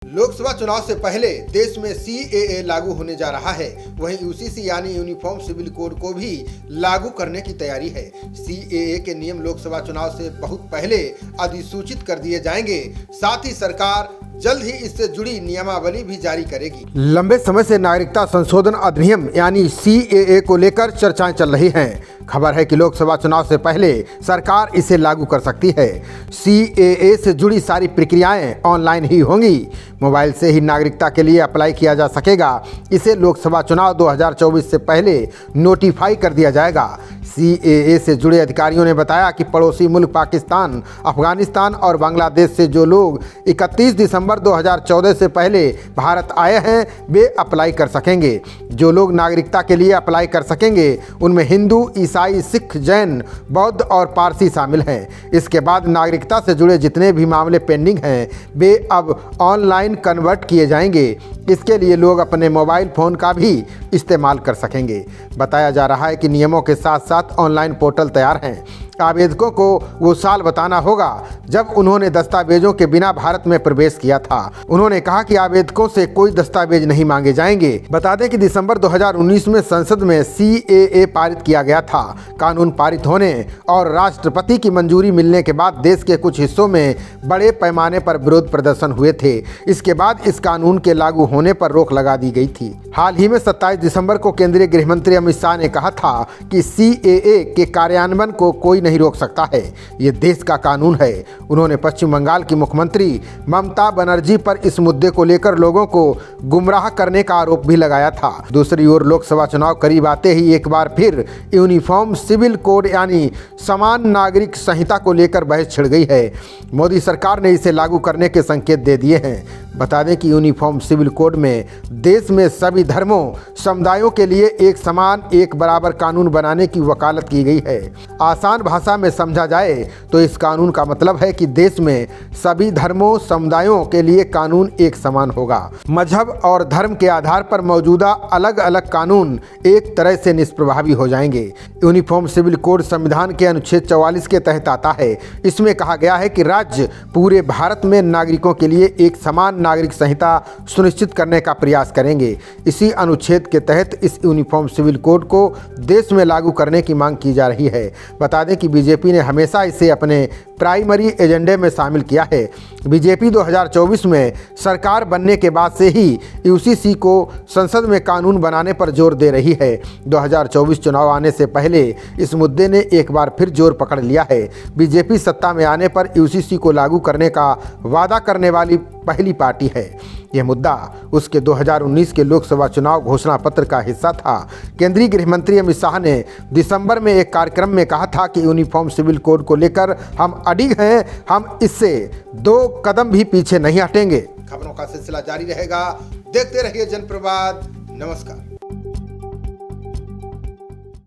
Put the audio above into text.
लोकसभा चुनाव से पहले देश में सीएए लागू होने जा रहा है। वहीं यूसीसी यानी यूनिफॉर्म सिविल कोड को भी लागू करने की तैयारी है। सीएए के नियम लोकसभा चुनाव से बहुत पहले अधिसूचित कर दिए जाएंगे। साथ ही सरकार जल्द ही इससे जुड़ी नियमावली भी जारी करेगी। लंबे समय से नागरिकता संशोधन अधिनियम यानी सीएए को लेकर चर्चाएं चल रही हैं। खबर है कि लोकसभा चुनाव से पहले सरकार इसे लागू कर सकती है। सीएए से जुड़ी सारी प्रक्रियाएं ऑनलाइन ही होंगी। मोबाइल से ही नागरिकता के लिए अप्लाई किया जा सकेगा। इसे लोकसभा चुनाव 2024 से पहले नोटिफाई कर दिया जाएगा। सीएए से जुड़े अधिकारियों ने बताया कि पड़ोसी मुल्क पाकिस्तान, अफगानिस्तान और बांग्लादेश से जो लोग 31 दिसंबर 2014 से पहले भारत आए हैं वे अप्लाई कर सकेंगे। जो लोग नागरिकता के लिए अप्लाई कर सकेंगे उनमें हिंदू, ईसाई, सिख, जैन, बौद्ध और पारसी शामिल हैं। इसके बाद नागरिकता से जुड़े जितने भी मामले पेंडिंग हैं वे अब ऑनलाइन कन्वर्ट किए जाएंगे। इसके लिए लोग अपने मोबाइल फ़ोन का भी इस्तेमाल कर सकेंगे। बताया जा रहा है कि नियमों के साथ साथ ऑनलाइन पोर्टल तैयार हैं। आवेदकों को वो साल बताना होगा जब उन्होंने दस्तावेजों के बिना भारत में प्रवेश किया था। उन्होंने कहा कि आवेदकों से कोई दस्तावेज नहीं मांगे जाएंगे। बता दें कि दिसंबर 2019 में संसद में सीएए पारित किया गया था। कानून पारित होने और राष्ट्रपति की मंजूरी मिलने के बाद देश के कुछ हिस्सों में बड़े पैमाने पर विरोध प्रदर्शन हुए थे। इसके बाद इस कानून के लागू होने पर रोक लगा दी गई थी। हाल ही में 27 दिसंबर को केंद्रीय गृह मंत्री अमित शाह ने कहा था कि सीएए के कार्यान्वयन को कोई नहीं रोक सकता है, ये देश का कानून है। उन्होंने पश्चिम बंगाल की मुख्यमंत्री ममता बनर्जी पर इस मुद्दे को लेकर लोगों को गुमराह करने का आरोप भी लगाया था। दूसरी ओर लोकसभा चुनाव करीब आते ही एक बार फिर यूनिफॉर्म सिविल कोड यानी समान नागरिक संहिता को लेकर बहस छिड़ गई है। मोदी सरकार ने इसे लागू करने के संकेत दे दिए हैं। बता दें कि यूनिफॉर्म सिविल कोड में देश में सभी धर्मों, समुदायों के लिए एक समान, एक बराबर कानून बनाने की वकालत की गई है। आसान भाषा में समझा जाए तो इस कानून का मतलब है कि देश में सभी धर्मों, समुदायों के लिए कानून एक समान होगा। मजहब और धर्म के आधार पर मौजूदा अलग अलग कानून एक तरह से निष्प्रभावी हो जाएंगे। यूनिफॉर्म सिविल कोड संविधान के अनुच्छेद 44 के तहत आता है। इसमें कहा गया है कि राज्य पूरे भारत में नागरिकों के लिए एक समान नागरिक संहिता सुनिश्चित करने का प्रयास करेंगे। इसी अनुच्छेद के तहत इस यूनिफॉर्म सिविल कोड को देश में लागू करने की मांग की जा रही है। बता दें कि बीजेपी ने हमेशा इसे अपने प्राइमरी एजेंडे में शामिल किया है। बीजेपी 2024 में सरकार बनने के बाद से ही यूसीसी को संसद में कानून बनाने पर जोर दे रही है। 2024 चुनाव आने से पहले इस मुद्दे ने एक बार फिर जोर पकड़ लिया है। बीजेपी सत्ता में आने पर यूसीसी को लागू करने का वादा करने वाली पहली पार्टी है। यह मुद्दा उसके 2019 के लोकसभा चुनाव घोषणा पत्र का हिस्सा था। केंद्रीय गृह मंत्री अमित शाह ने दिसंबर में एक कार्यक्रम में कहा था कि यूनिफॉर्म सिविल कोड को लेकर हम अडिग हैं, हम इससे 2 कदम भी पीछे नहीं हटेंगे। खबरों का सिलसिला जारी रहेगा। देखते रहिए जनप्रवाद। नमस्कार।